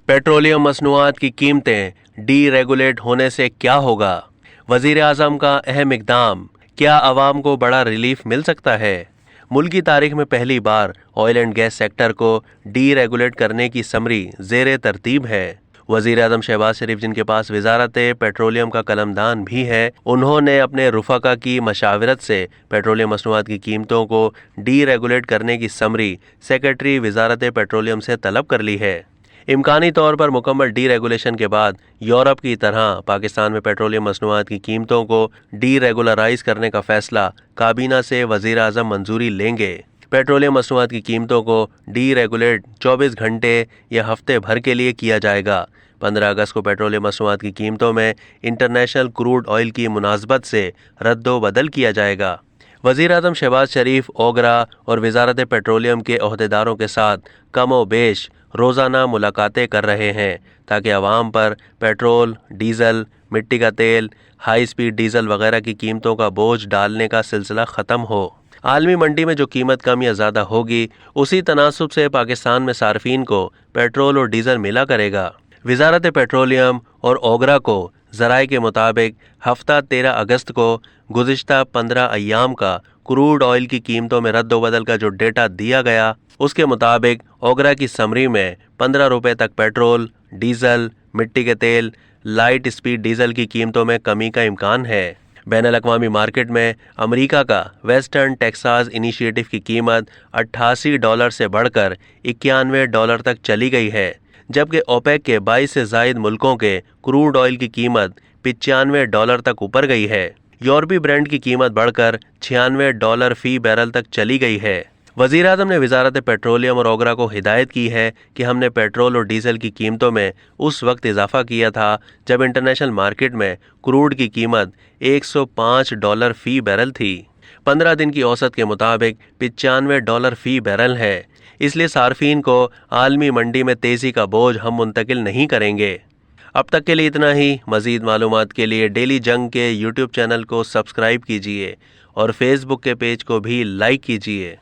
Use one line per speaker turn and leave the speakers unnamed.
Petroleum मसनूआत की कीमतें D regulate होने से क्या होगा? वजीर आजम का अहम इकदाम, क्या आवाम को बड़ा रिलीफ मिल सकता है? मुल्क की तारीख में पहली बार ऑयल एंड गैस सेक्टर को डी रेगुलेट करने की समरी ज़ेरे तरतीब है। वजीर आजम शहबाज शरीफ, जिनके पास वजारत पेट्रोलियम का कलमदान भी है, उन्होंने अपने रुफका की मशावरत से पेट्रोलियम मसनूआत की कीमतों को डी रेगुलेट करने की समरी सेक्रेटरी वजारत पेट्रोलियम से तलब कर ली है। इम्कानी तौर पर मुकम्मल डी रेगुलेशन के बाद यूरोप की तरह पाकिस्तान में पेट्रोलियम मसनूआत की कीमतों को डी रेगुलराइज करने का फैसला काबीना से वजीर आजम मंजूरी लेंगे। पेट्रोलियम मसनूआत की कीमतों को डी रेगुलेट 24 घंटे या हफ्ते भर के लिए किया जाएगा। 15 अगस्त को पेट्रोलियम मसनूआत की कीमतों में इंटरनेशनल क्रूड ऑयल की मुनासबत से रद्दो बदल किया जाएगा। वज़ीर आज़म शहबाज शरीफ ओगरा और वजारत पेट्रोलियम के अहदेदारों के साथ कमो बेश रोज़ाना मुलाकातें कर रहे हैं ताकि आवाम पर पेट्रोल, डीज़ल, मिट्टी का तेल, हाई स्पीड डीज़ल वगैरह की कीमतों का बोझ डालने का सिलसिला ख़त्म हो। आलमी मंडी में जो कीमत कम या ज़्यादा होगी, उसी तनासुब से पाकिस्तान में सार्फिन को पेट्रोल और डीज़ल मिला करेगा। वजारत पेट्रोलियम और ओगरा को ज़राए के मुताबिक हफ्ता 13 अगस्त को गुज़िश्ता 15 अय्याम का क्रूड ऑयल की कीमतों में रद्दोबदल का जो डेटा दिया गया, उसके मुताबिक ओगरा की समरी में 15 रुपये तक पेट्रोल, डीज़ल, मिट्टी के तेल, लाइट स्पीड डीज़ल की कीमतों में कमी का इम्कान है। बैनुल-अक़वामी मार्केट में अमेरिका का वेस्टर्न टेक्सास इनिशिएटिव की कीमत $88 से बढ़कर $91 तक चली गई है, जबकि ओपेक के 22 से ज़ायद मुल्कों के क्रूड ऑयल की कीमत $95 तक ऊपर गई है। यूरोपीय ब्रांड की कीमत बढ़कर $96 फी बैरल तक चली गई है। वज़ीर आज़म ने वजारत पेट्रोलियम और ओगरा को हिदायत की है कि हमने पेट्रोल और डीज़ल की कीमतों में उस वक्त इजाफा किया था जब इंटरनेशनल मार्केट में क्रूड की कीमत $105 फी बैरल थी। 15 दिन की औसत के मुताबिक $95 फी बैरल है। इसलिए सार्फिन को आलमी मंडी में तेज़ी का बोझ हम मुंतकिल नहीं करेंगे। अब तक के लिए इतना ही। मज़ीद मालूमात के लिए डेली जंग के यूट्यूब चैनल को सब्सक्राइब कीजिए और फेसबुक के पेज को भी लाइक कीजिए।